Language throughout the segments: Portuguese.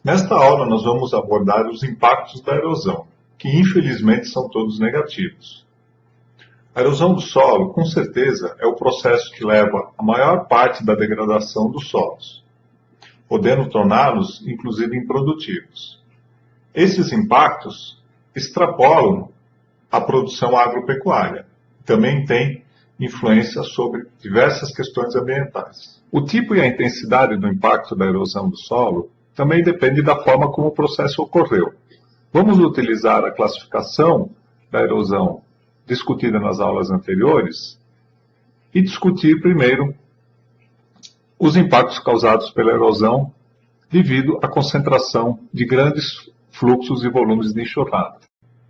Nesta aula, nós vamos abordar os impactos da erosão, que infelizmente são todos negativos. A erosão do solo, com certeza, é o processo que leva a maior parte da degradação dos solos, podendo torná-los, inclusive, improdutivos. Esses impactos extrapolam a produção agropecuária. Também tem influência sobre diversas questões ambientais. O tipo e a intensidade do impacto da erosão do solo também depende da forma como o processo ocorreu. Vamos utilizar a classificação da erosão discutida nas aulas anteriores e discutir primeiro os impactos causados pela erosão devido à concentração de grandes fluxos e volumes de enxurrada.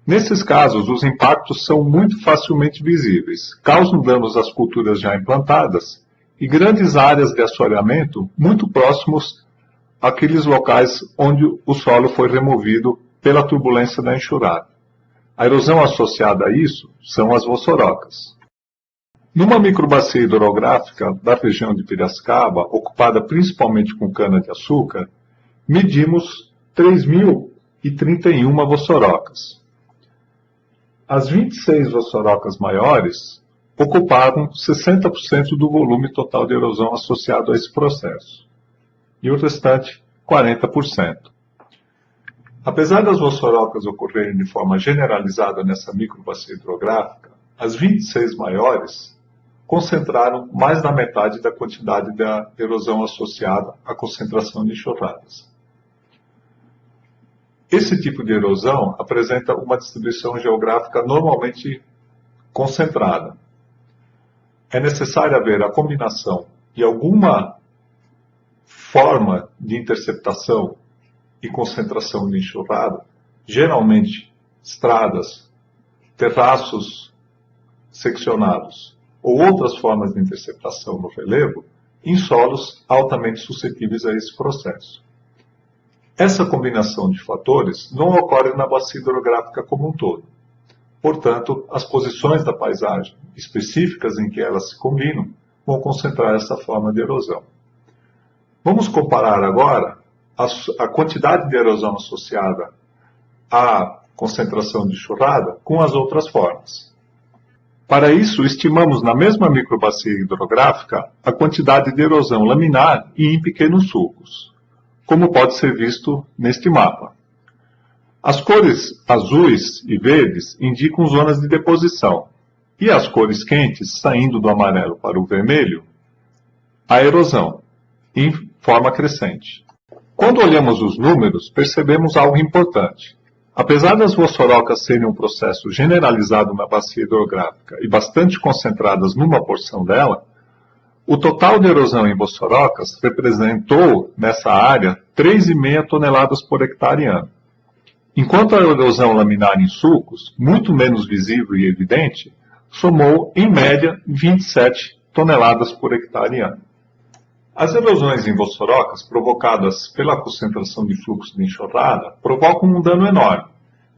Nesses casos, os impactos são muito facilmente visíveis, causam danos às culturas já implantadas e grandes áreas de assoreamento muito próximos àqueles locais onde o solo foi removido pela turbulência da enxurrada. A erosão associada a isso são as vossorocas. Numa microbacia hidrográfica da região de Piracicaba, ocupada principalmente com cana-de-açúcar, medimos 3.031 vossorocas. As 26 vossorocas maiores ocupavam 60% do volume total de erosão associado a esse processo, e o restante, 40%. Apesar das vossorocas ocorrerem de forma generalizada nessa microbacia hidrográfica, as 26 maiores concentraram mais da metade da quantidade da erosão associada à concentração de enxurradas. Esse tipo de erosão apresenta uma distribuição geográfica normalmente concentrada. É necessário haver a combinação de alguma forma de interceptação e concentração de enxurrada, geralmente estradas, terraços seccionados ou outras formas de interceptação no relevo, em solos altamente suscetíveis a esse processo. Essa combinação de fatores não ocorre na bacia hidrográfica como um todo. Portanto, as posições da paisagem específicas em que elas se combinam vão concentrar essa forma de erosão. Vamos comparar agora a quantidade de erosão associada à concentração de enxurrada com as outras formas. Para isso, estimamos na mesma microbacia hidrográfica a quantidade de erosão laminar e em pequenos sulcos, como pode ser visto neste mapa. As cores azuis e verdes indicam zonas de deposição, e as cores quentes, saindo do amarelo para o vermelho, a erosão, em forma crescente. Quando olhamos os números, percebemos algo importante. Apesar das vossorocas serem um processo generalizado na bacia hidrográfica e bastante concentradas numa porção dela, o total de erosão em vossorocas representou, nessa área, 3,5 toneladas por hectare ano. Enquanto a erosão laminar em sulcos, muito menos visível e evidente, somou, em média, 27 toneladas por hectare ano. As erosões em vossorocas provocadas pela concentração de fluxo de enxurrada provocam um dano enorme,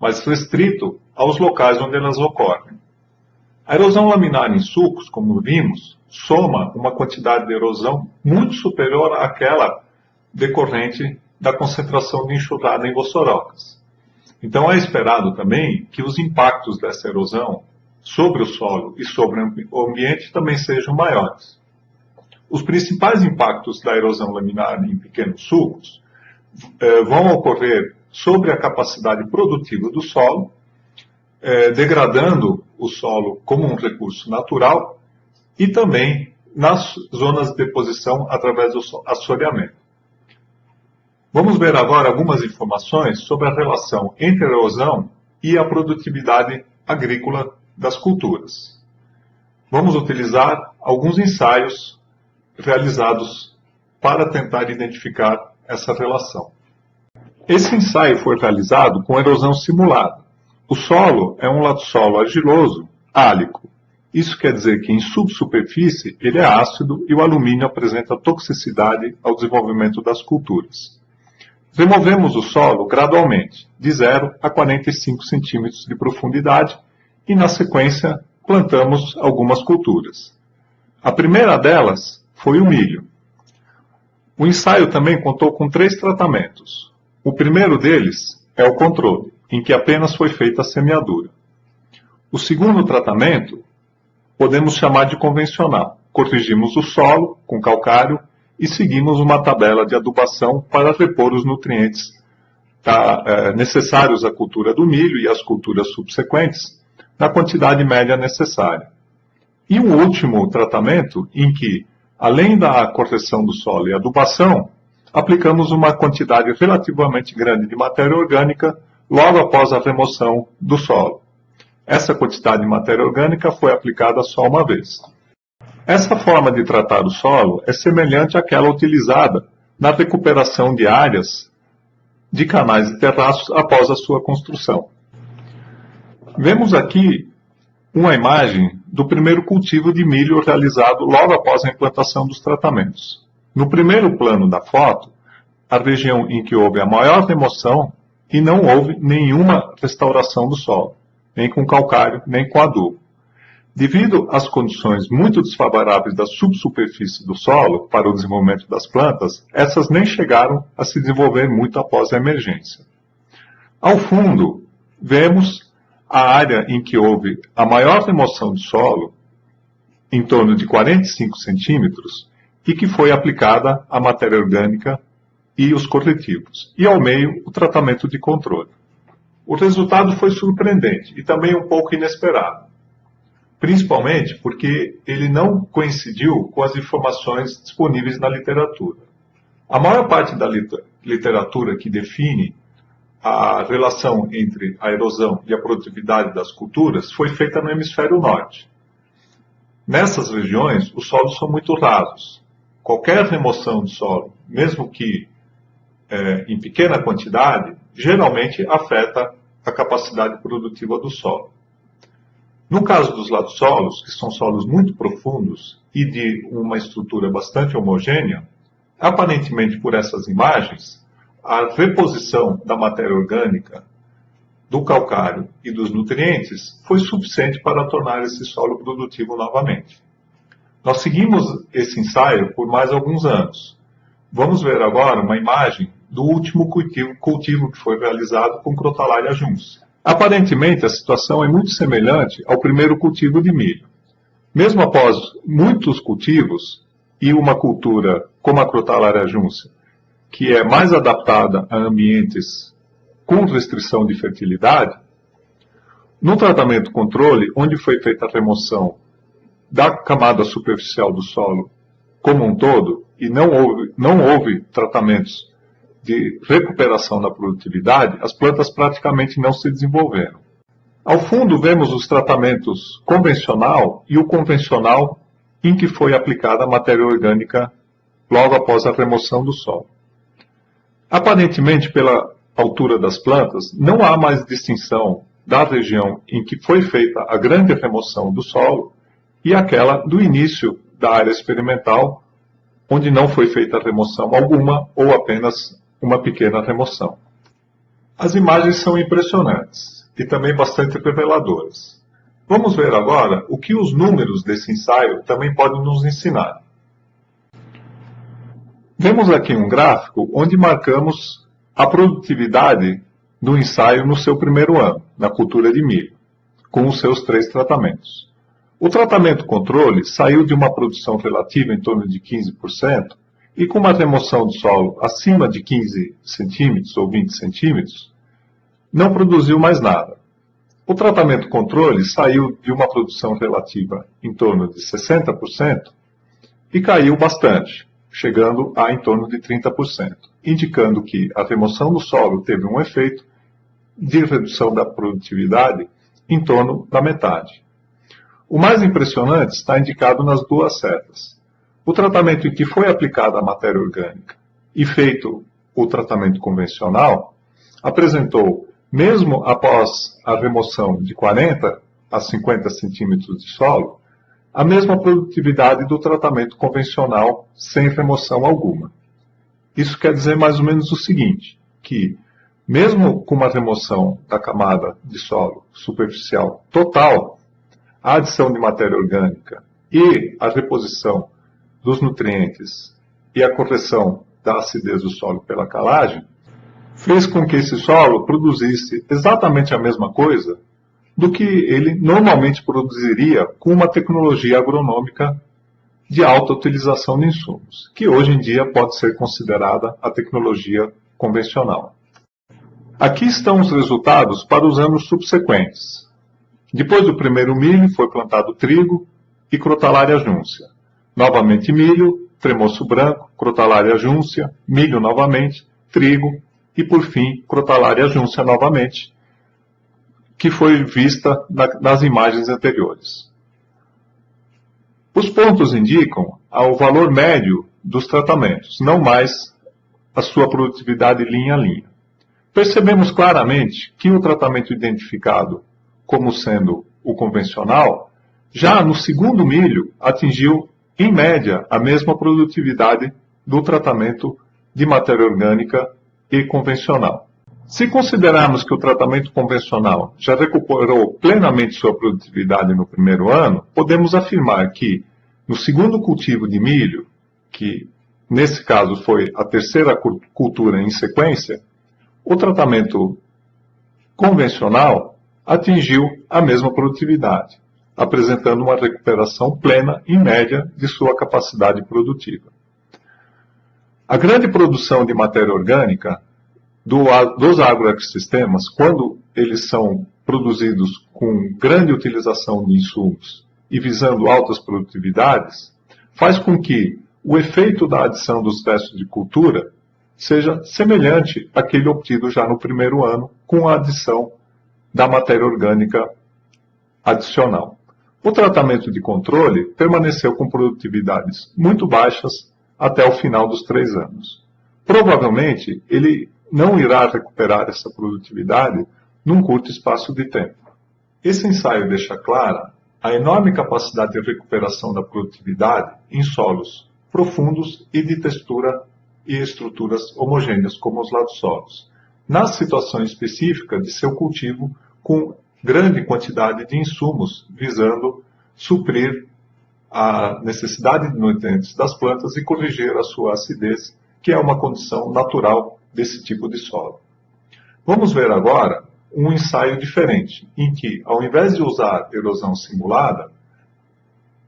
mas restrito aos locais onde elas ocorrem. A erosão laminar em sulcos, como vimos, soma uma quantidade de erosão muito superior àquela decorrente da concentração de enxurrada em vossorocas. Então é esperado também que os impactos dessa erosão sobre o solo e sobre o ambiente também sejam maiores. Os principais impactos da erosão laminar em pequenos sulcos vão ocorrer sobre a capacidade produtiva do solo, degradando o solo como um recurso natural e também nas zonas de deposição através do assoreamento. Vamos ver agora algumas informações sobre a relação entre a erosão e a produtividade agrícola das culturas. Vamos utilizar alguns ensaios realizados para tentar identificar essa relação. Esse ensaio foi realizado com erosão simulada. O solo é um latossolo argiloso, álico. Isso quer dizer que em subsuperfície ele é ácido e o alumínio apresenta toxicidade ao desenvolvimento das culturas. Removemos o solo gradualmente, de 0 a 45 centímetros de profundidade, e na sequência plantamos algumas culturas. A primeira delas foi o milho. O ensaio também contou com 3 tratamentos. O primeiro deles é o controle, em que apenas foi feita a semeadura. O segundo tratamento podemos chamar de convencional. Corrigimos o solo com calcário e seguimos uma tabela de adubação para repor os nutrientes necessários à cultura do milho e às culturas subsequentes, na quantidade média necessária. E um último tratamento em que, além da correção do solo e adubação, aplicamos uma quantidade relativamente grande de matéria orgânica logo após a remoção do solo. Essa quantidade de matéria orgânica foi aplicada só uma vez. Essa forma de tratar o solo é semelhante àquela utilizada na recuperação de áreas de canais e terraços após a sua construção. Vemos aqui uma imagem do primeiro cultivo de milho realizado logo após a implantação dos tratamentos. No primeiro plano da foto, a região em que houve a maior remoção e não houve nenhuma restauração do solo, nem com calcário, nem com adubo. Devido às condições muito desfavoráveis da subsuperfície do solo para o desenvolvimento das plantas, essas nem chegaram a se desenvolver muito após a emergência. Ao fundo, vemos a área em que houve a maior remoção de solo, em torno de 45 centímetros, e que foi aplicada a matéria orgânica e os corretivos, e ao meio o tratamento de controle. O resultado foi surpreendente e também um pouco inesperado, principalmente porque ele não coincidiu com as informações disponíveis na literatura. A maior parte da literatura que define a relação entre a erosão e a produtividade das culturas foi feita no hemisfério norte. Nessas regiões, os solos são muito rasos. Qualquer remoção de solo, mesmo que em pequena quantidade, geralmente afeta a capacidade produtiva do solo. No caso dos latossolos, que são solos muito profundos e de uma estrutura bastante homogênea, aparentemente por essas imagens, a reposição da matéria orgânica, do calcário e dos nutrientes foi suficiente para tornar esse solo produtivo novamente. Nós seguimos esse ensaio por mais alguns anos. Vamos ver agora uma imagem do último cultivo que foi realizado com Crotalaria juncea. Aparentemente, a situação é muito semelhante ao primeiro cultivo de milho. Mesmo após muitos cultivos e uma cultura como a Crotalaria juncea, que é mais adaptada a ambientes com restrição de fertilidade, no tratamento controle, onde foi feita a remoção da camada superficial do solo como um todo, e não houve tratamentos de recuperação da produtividade, as plantas praticamente não se desenvolveram. Ao fundo, vemos os tratamentos convencional e o convencional em que foi aplicada a matéria orgânica logo após a remoção do solo. Aparentemente, pela altura das plantas, não há mais distinção da região em que foi feita a grande remoção do solo e aquela do início da área experimental, onde não foi feita remoção alguma ou apenas uma pequena remoção. As imagens são impressionantes e também bastante reveladoras. Vamos ver agora o que os números desse ensaio também podem nos ensinar. Vemos aqui um gráfico onde marcamos a produtividade do ensaio no seu primeiro ano, na cultura de milho, com os seus 3 tratamentos. O tratamento controle saiu de uma produção relativa em torno de 15%, e com uma remoção de solo acima de 15 centímetros ou 20 centímetros, não produziu mais nada. O tratamento controle saiu de uma produção relativa em torno de 60% e caiu bastante, chegando a em torno de 30%, indicando que a remoção do solo teve um efeito de redução da produtividade em torno da metade. O mais impressionante está indicado nas 2 setas. O tratamento em que foi aplicada a matéria orgânica e feito o tratamento convencional apresentou, mesmo após a remoção de 40 a 50 centímetros de solo, a mesma produtividade do tratamento convencional sem remoção alguma. Isso quer dizer mais ou menos o seguinte, que mesmo com uma remoção da camada de solo superficial total, a adição de matéria orgânica e a reposição dos nutrientes e a correção da acidez do solo pela calagem, fez com que esse solo produzisse exatamente a mesma coisa do que ele normalmente produziria com uma tecnologia agronômica de alta utilização de insumos, que hoje em dia pode ser considerada a tecnologia convencional. Aqui estão os resultados para os anos subsequentes. Depois do primeiro milho, foi plantado trigo e Crotalária júncia. Novamente milho, tremoço branco, Crotalária júncia, milho novamente, trigo e, por fim, Crotalária júncia novamente, que foi vista nas imagens anteriores. Os pontos indicam o valor médio dos tratamentos, não mais a sua produtividade linha a linha. Percebemos claramente que o tratamento identificado como sendo o convencional, já no segundo milho atingiu, em média, a mesma produtividade do tratamento de matéria orgânica e convencional. Se considerarmos que o tratamento convencional já recuperou plenamente sua produtividade no primeiro ano, podemos afirmar que, no segundo cultivo de milho, que nesse caso foi a terceira cultura em sequência, o tratamento convencional atingiu a mesma produtividade, apresentando uma recuperação plena, em média, de sua capacidade produtiva. A grande produção de matéria orgânica dos agroecossistemas, quando eles são produzidos com grande utilização de insumos e visando altas produtividades, faz com que o efeito da adição dos testes de cultura seja semelhante àquele obtido já no primeiro ano com a adição da matéria orgânica adicional. O tratamento de controle permaneceu com produtividades muito baixas até o final dos 3 anos. Provavelmente, ele não irá recuperar essa produtividade num curto espaço de tempo. Esse ensaio deixa clara a enorme capacidade de recuperação da produtividade em solos profundos e de textura e estruturas homogêneas como os ladossolos, na situação específica de seu cultivo com grande quantidade de insumos visando suprir a necessidade de nutrientes das plantas e corrigir a sua acidez, que é uma condição natural desse tipo de solo. Vamos ver agora um ensaio diferente, em que, ao invés de usar erosão simulada,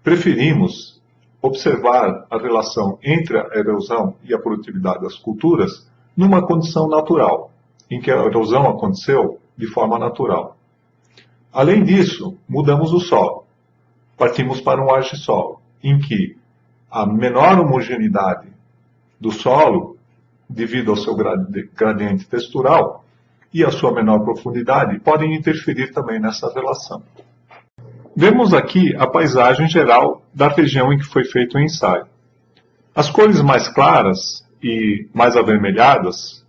preferimos observar a relação entre a erosão e a produtividade das culturas numa condição natural, em que a erosão aconteceu de forma natural. Além disso, mudamos o solo. Partimos para um argissolo, em que a menor homogeneidade do solo, devido ao seu gradiente textural, e a sua menor profundidade, podem interferir também nessa relação. Vemos aqui a paisagem geral da região em que foi feito o ensaio. As cores mais claras e mais avermelhadas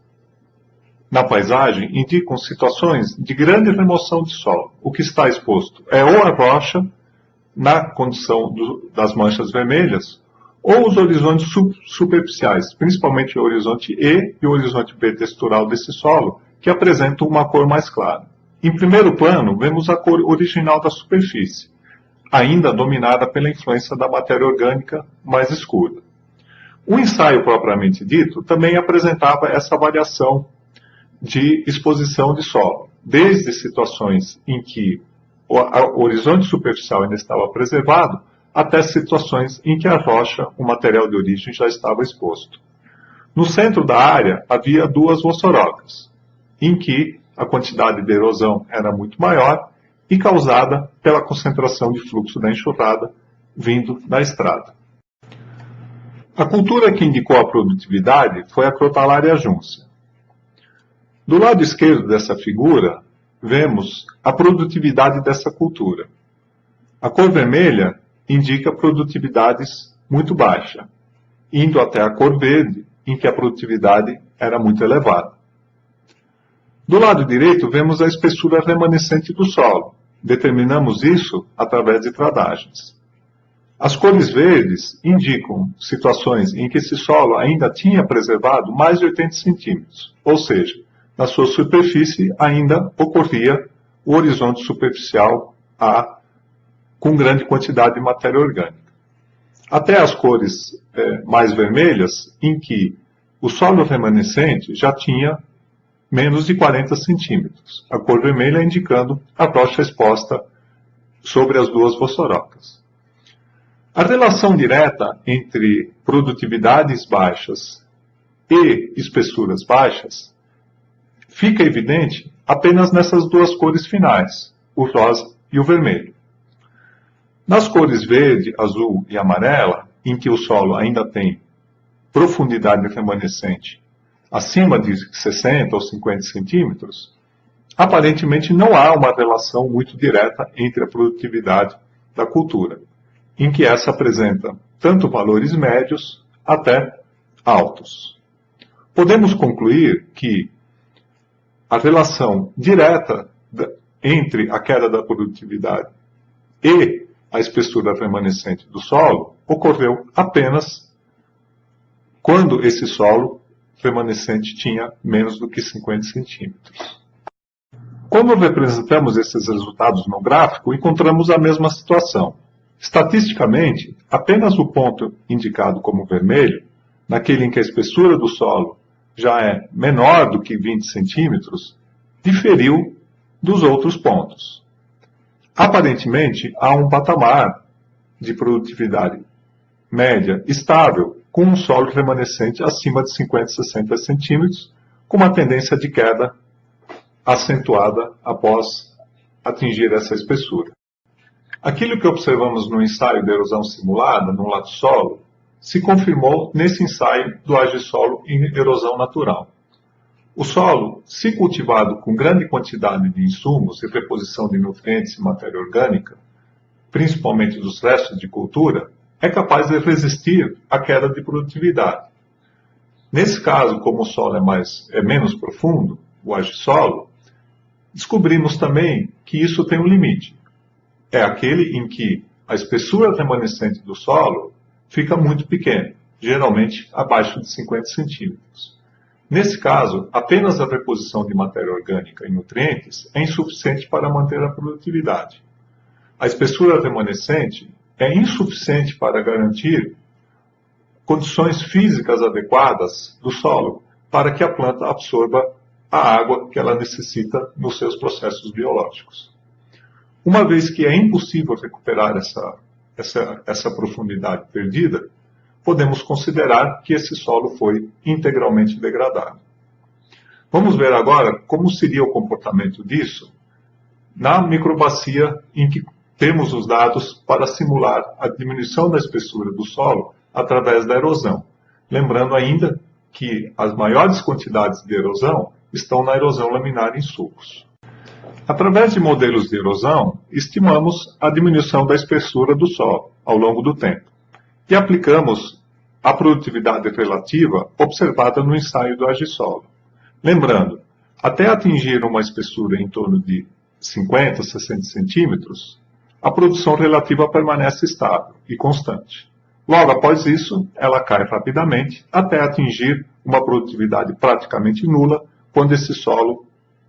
na paisagem indicam situações de grande remoção de solo. O que está exposto é ou a rocha, na condição das manchas vermelhas, ou os horizontes superficiais, principalmente o horizonte E e o horizonte B textural desse solo, que apresentam uma cor mais clara. Em primeiro plano, vemos a cor original da superfície, ainda dominada pela influência da matéria orgânica mais escura. O ensaio propriamente dito também apresentava essa variação de exposição de solo, desde situações em que o horizonte superficial ainda estava preservado, até situações em que a rocha, o material de origem, já estava exposto. No centro da área havia 2 vossorocas, em que a quantidade de erosão era muito maior e causada pela concentração de fluxo da enxurrada vindo da estrada. A cultura que indicou a produtividade foi a Crotalária júncia. Do lado esquerdo dessa figura, vemos a produtividade dessa cultura. A cor vermelha indica produtividades muito baixa, indo até a cor verde, em que a produtividade era muito elevada. Do lado direito, vemos a espessura remanescente do solo. Determinamos isso através de tradagens. As cores verdes indicam situações em que esse solo ainda tinha preservado mais de 80 centímetros, ou seja, na sua superfície ainda ocorria o horizonte superficial A com grande quantidade de matéria orgânica. Até as cores mais vermelhas, em que o solo remanescente já tinha menos de 40 centímetros, a cor vermelha indicando a rocha exposta sobre as duas vossorocas. A relação direta entre produtividades baixas e espessuras baixas fica evidente apenas nessas duas cores finais, o rosa e o vermelho. Nas cores verde, azul e amarela, em que o solo ainda tem profundidade remanescente acima de 60 ou 50 centímetros, aparentemente não há uma relação muito direta entre a produtividade da cultura, em que essa apresenta tanto valores médios até altos. Podemos concluir que a relação direta entre a queda da produtividade e a espessura remanescente do solo ocorreu apenas quando esse solo remanescente tinha menos do que 50 centímetros. Quando representamos esses resultados no gráfico, encontramos a mesma situação. Estatisticamente, apenas o ponto indicado como vermelho, naquele em que a espessura do solo já é menor do que 20 centímetros, diferiu dos outros pontos. Aparentemente, há um patamar de produtividade média estável, com um solo remanescente acima de 50, 60 centímetros, com uma tendência de queda acentuada após atingir essa espessura. Aquilo que observamos no ensaio de erosão simulada, no lato-solo, se confirmou nesse ensaio do AGSolo em erosão natural. O solo, se cultivado com grande quantidade de insumos e reposição de nutrientes e matéria orgânica, principalmente dos restos de cultura, é capaz de resistir à queda de produtividade. Nesse caso, como o solo é menos profundo, o AGSolo, descobrimos também que isso tem um limite. É aquele em que a espessura remanescente do solo fica muito pequena, geralmente abaixo de 50 centímetros. Nesse caso, apenas a reposição de matéria orgânica e nutrientes é insuficiente para manter a produtividade. A espessura remanescente é insuficiente para garantir condições físicas adequadas do solo para que a planta absorva a água que ela necessita nos seus processos biológicos. Uma vez que é impossível recuperar essa profundidade perdida, podemos considerar que esse solo foi integralmente degradado. Vamos ver agora como seria o comportamento disso na microbacia em que temos os dados para simular a diminuição da espessura do solo através da erosão. Lembrando ainda que as maiores quantidades de erosão estão na erosão laminar em sulcos. Através de modelos de erosão, estimamos a diminuição da espessura do solo ao longo do tempo e aplicamos a produtividade relativa observada no ensaio do AGSolo. Lembrando, até atingir uma espessura em torno de 50, 60 centímetros, a produção relativa permanece estável e constante. Logo após isso, ela cai rapidamente até atingir uma produtividade praticamente nula quando esse solo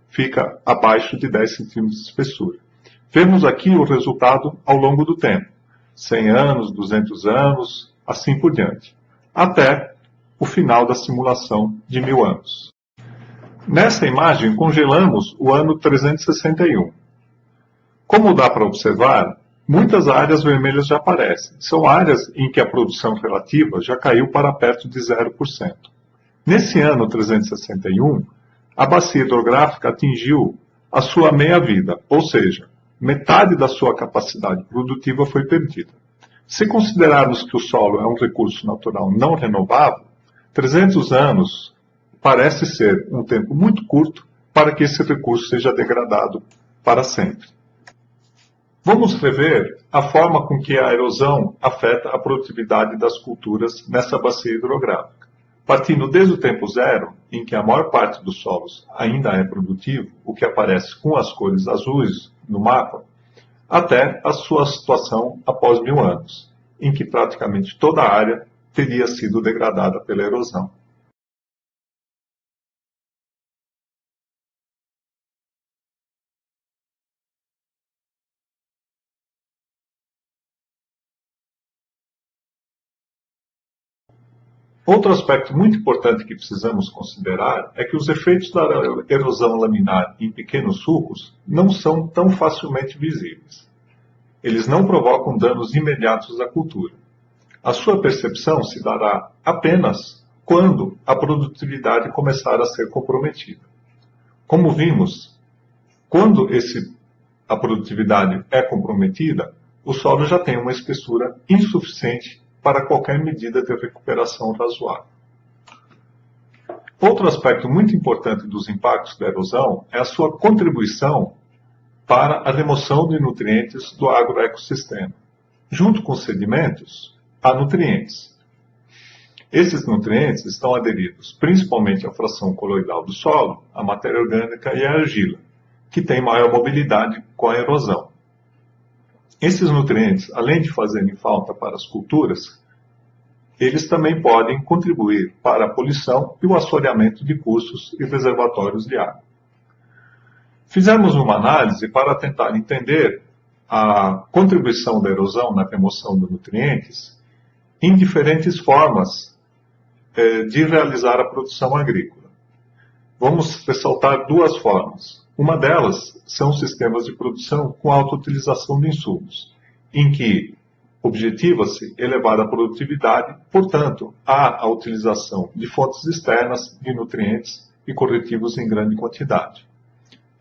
fica abaixo de 10 centímetros de espessura. Vemos aqui o resultado ao longo do tempo, 100 anos, 200 anos, assim por diante, até o final da simulação de 1000 anos. Nessa imagem, congelamos o ano 361. Como dá para observar, muitas áreas vermelhas já aparecem. São áreas em que a produção relativa já caiu para perto de 0%. Nesse ano 361, a bacia hidrográfica atingiu a sua meia-vida, ou seja, metade da sua capacidade produtiva foi perdida. Se considerarmos que o solo é um recurso natural não renovável, 300 anos parece ser um tempo muito curto para que esse recurso seja degradado para sempre. Vamos rever a forma com que a erosão afeta a produtividade das culturas nessa bacia hidrográfica. Partindo desde o tempo zero, em que a maior parte dos solos ainda é produtivo, o que aparece com as cores azuis no mapa, até a sua situação após 1000 anos, em que praticamente toda a área teria sido degradada pela erosão. Outro aspecto muito importante que precisamos considerar é que os efeitos da erosão laminar em pequenos sulcos não são tão facilmente visíveis. Eles não provocam danos imediatos à cultura. A sua percepção se dará apenas quando a produtividade começar a ser comprometida. Como vimos, quando a produtividade é comprometida, o solo já tem uma espessura insuficiente para qualquer medida de recuperação razoável. Outro aspecto muito importante dos impactos da erosão é a sua contribuição para a remoção de nutrientes do agroecossistema. Junto com os sedimentos, há nutrientes. Esses nutrientes estão aderidos principalmente à fração coloidal do solo, à matéria orgânica e à argila, que tem maior mobilidade com a erosão. Esses nutrientes, além de fazerem falta para as culturas, eles também podem contribuir para a poluição e o assoreamento de cursos e reservatórios de água. Fizemos uma análise para tentar entender a contribuição da erosão na remoção de nutrientes em diferentes formas de realizar a produção agrícola. Vamos ressaltar duas formas. Uma delas são sistemas de produção com alta utilização de insumos, em que objetiva-se elevar a produtividade, portanto, há a utilização de fontes externas de nutrientes e corretivos em grande quantidade.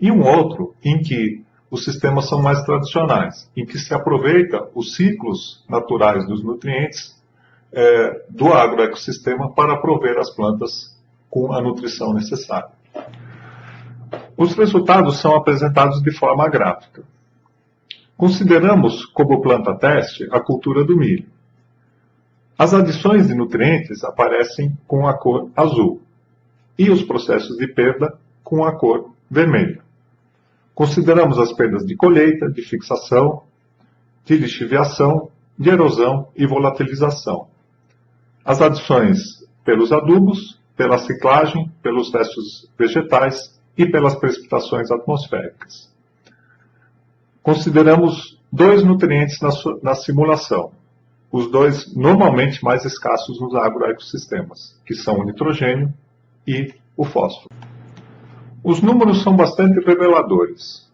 E um outro em que os sistemas são mais tradicionais, em que se aproveita os ciclos naturais dos nutrientes do agroecossistema para prover as plantas com a nutrição necessária. Os resultados são apresentados de forma gráfica. Consideramos como planta teste a cultura do milho. As adições de nutrientes aparecem com a cor azul e os processos de perda com a cor vermelha. Consideramos as perdas de colheita, de fixação, de lixiviação, de erosão e volatilização. As adições pelos adubos, pela ciclagem, pelos restos vegetais e pelas precipitações atmosféricas. Consideramos dois nutrientes na simulação, os dois normalmente mais escassos nos agroecossistemas, que são o nitrogênio e o fósforo. Os números são bastante reveladores.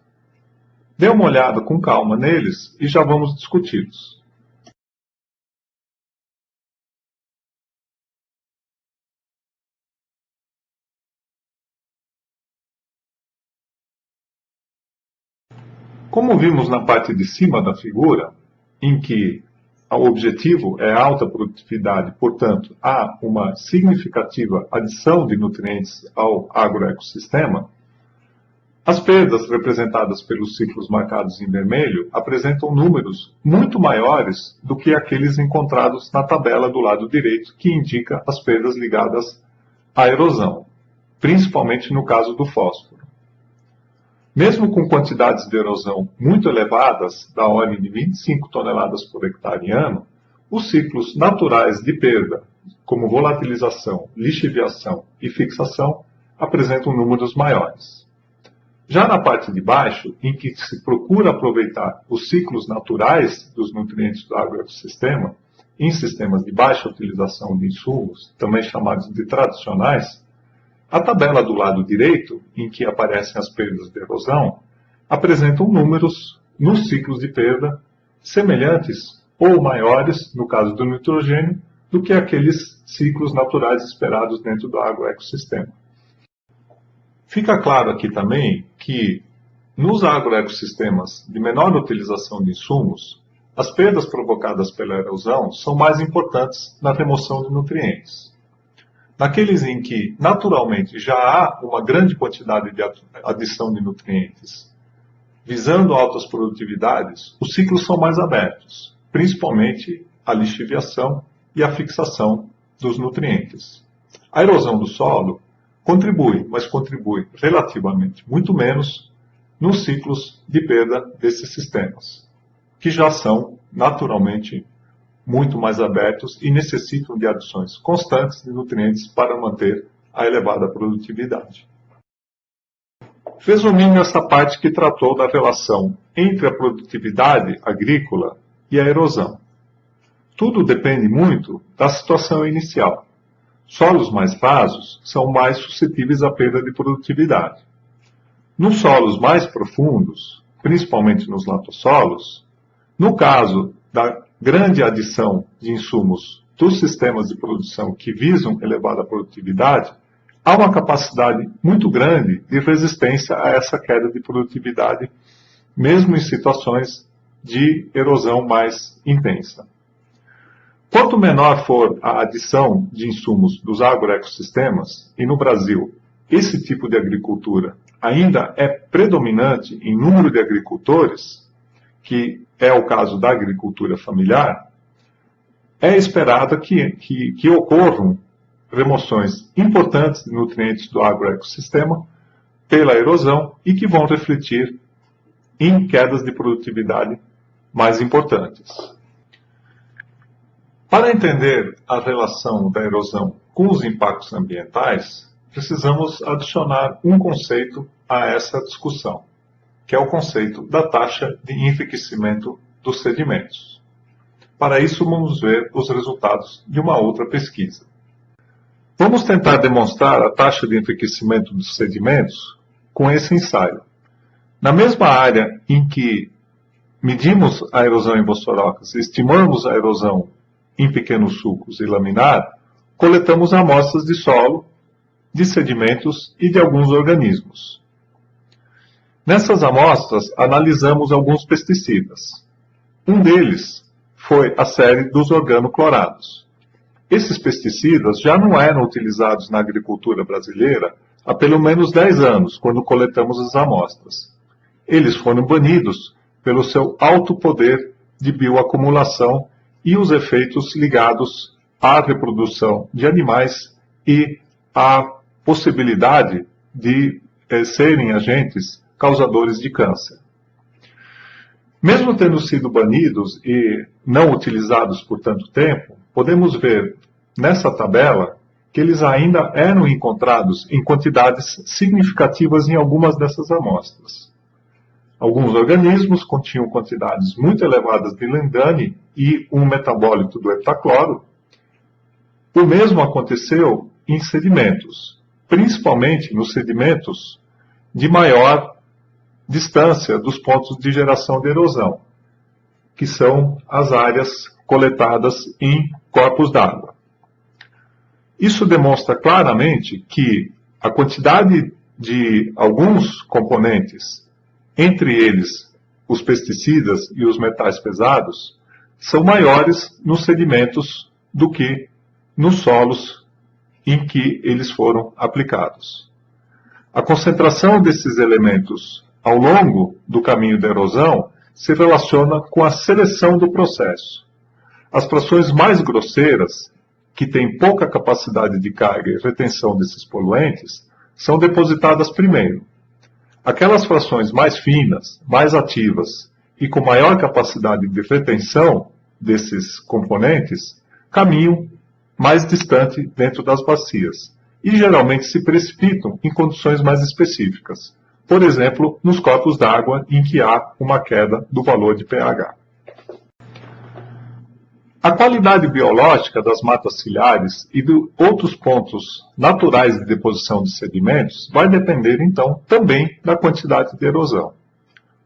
Dê uma olhada com calma neles e já vamos discuti-los. Como vimos na parte de cima da figura, em que o objetivo é alta produtividade, portanto, há uma significativa adição de nutrientes ao agroecossistema, as perdas representadas pelos ciclos marcados em vermelho apresentam números muito maiores do que aqueles encontrados na tabela do lado direito, que indica as perdas ligadas à erosão, principalmente no caso do fósforo. Mesmo com quantidades de erosão muito elevadas, da ordem de 25 toneladas por hectare ano, os ciclos naturais de perda, como volatilização, lixiviação e fixação, apresentam números maiores. Já na parte de baixo, em que se procura aproveitar os ciclos naturais dos nutrientes do agroecossistema, em sistemas de baixa utilização de insumos, também chamados de tradicionais, a tabela do lado direito, em que aparecem as perdas de erosão, apresentam números nos ciclos de perda semelhantes ou maiores, no caso do nitrogênio, do que aqueles ciclos naturais esperados dentro do agroecossistema. Fica claro aqui também que, nos agroecossistemas de menor utilização de insumos, as perdas provocadas pela erosão são mais importantes na remoção de nutrientes. Naqueles em que, naturalmente, já há uma grande quantidade de adição de nutrientes, visando altas produtividades, os ciclos são mais abertos, principalmente a lixiviação e a fixação dos nutrientes. A erosão do solo contribui, mas contribui relativamente muito menos nos ciclos de perda desses sistemas, que já são, naturalmente, muito mais abertos e necessitam de adições constantes de nutrientes para manter a elevada produtividade. Resumindo essa parte que tratou da relação entre a produtividade agrícola e a erosão. Tudo depende muito da situação inicial. Solos mais rasos são mais suscetíveis à perda de produtividade. Nos solos mais profundos, principalmente nos latossolos, no caso da grande adição de insumos dos sistemas de produção que visam elevada produtividade, há uma capacidade muito grande de resistência a essa queda de produtividade, mesmo em situações de erosão mais intensa. Quanto menor for a adição de insumos dos agroecossistemas, e no Brasil esse tipo de agricultura ainda é predominante em número de agricultores, que é o caso da agricultura familiar, é esperado que ocorram remoções importantes de nutrientes do agroecossistema pela erosão e que vão refletir em quedas de produtividade mais importantes. Para entender a relação da erosão com os impactos ambientais, precisamos adicionar um conceito a essa discussão, que é o conceito da taxa de enriquecimento dos sedimentos. Para isso, vamos ver os resultados de uma outra pesquisa. Vamos tentar demonstrar a taxa de enriquecimento dos sedimentos com esse ensaio. Na mesma área em que medimos a erosão em bossorocas e estimamos a erosão em pequenos sulcos e laminar, coletamos amostras de solo, de sedimentos e de alguns organismos. Nessas amostras, analisamos alguns pesticidas. Um deles foi a série dos organoclorados. Esses pesticidas já não eram utilizados na agricultura brasileira há pelo menos 10 anos, quando coletamos as amostras. Eles foram banidos pelo seu alto poder de bioacumulação e os efeitos ligados à reprodução de animais e à possibilidade de serem agentes causadores de câncer. Mesmo tendo sido banidos e não utilizados por tanto tempo, podemos ver nessa tabela que eles ainda eram encontrados em quantidades significativas em algumas dessas amostras. Alguns organismos continham quantidades muito elevadas de lindane e um metabólito do heptacloro. O mesmo aconteceu em sedimentos, principalmente nos sedimentos de maior distância dos pontos de geração de erosão, que são as áreas coletadas em corpos d'água. Isso demonstra claramente que a quantidade de alguns componentes, entre eles os pesticidas e os metais pesados, são maiores nos sedimentos do que nos solos em que eles foram aplicados. A concentração desses elementos ao longo do caminho da erosão se relaciona com a seleção do processo. As frações mais grosseiras, que têm pouca capacidade de carga e retenção desses poluentes, são depositadas primeiro. Aquelas frações mais finas, mais ativas e com maior capacidade de retenção desses componentes, caminham mais distante dentro das bacias e geralmente se precipitam em condições mais específicas. Por exemplo, nos corpos d'água em que há uma queda do valor de pH. A qualidade biológica das matas ciliares e de outros pontos naturais de deposição de sedimentos vai depender, então, também da quantidade de erosão.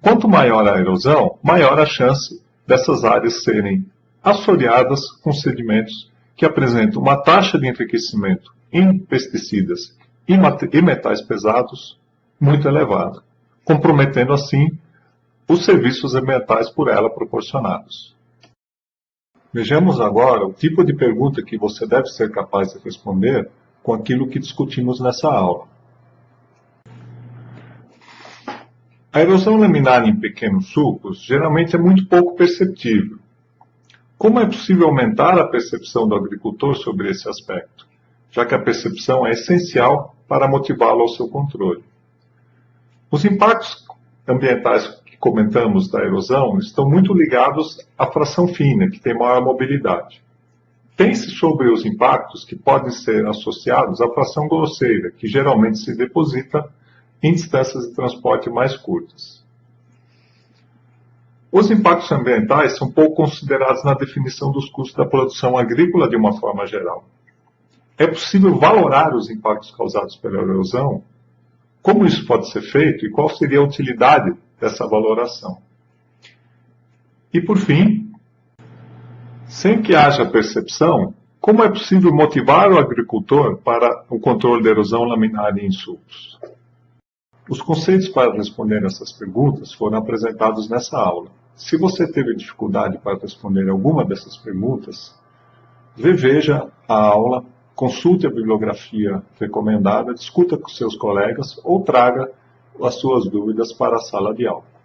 Quanto maior a erosão, maior a chance dessas áreas serem assoreadas com sedimentos que apresentam uma taxa de enriquecimento em pesticidas e metais pesados muito elevada, comprometendo assim os serviços ambientais por ela proporcionados. Vejamos agora o tipo de pergunta que você deve ser capaz de responder com aquilo que discutimos nessa aula. A erosão laminar em pequenos sulcos geralmente é muito pouco perceptível. Como é possível aumentar a percepção do agricultor sobre esse aspecto, já que a percepção é essencial para motivá-lo ao seu controle? Os impactos ambientais que comentamos da erosão estão muito ligados à fração fina, que tem maior mobilidade. Pense sobre os impactos que podem ser associados à fração grosseira, que geralmente se deposita em distâncias de transporte mais curtas. Os impactos ambientais são pouco considerados na definição dos custos da produção agrícola de uma forma geral. É possível valorar os impactos causados pela erosão? Como isso pode ser feito e qual seria a utilidade dessa valoração? E por fim, sem que haja percepção, como é possível motivar o agricultor para o controle da erosão laminar em sulcos? Os conceitos para responder essas perguntas foram apresentados nessa aula. Se você teve dificuldade para responder alguma dessas perguntas, reveja a aula, consulte a bibliografia recomendada, discuta com seus colegas ou traga as suas dúvidas para a sala de aula.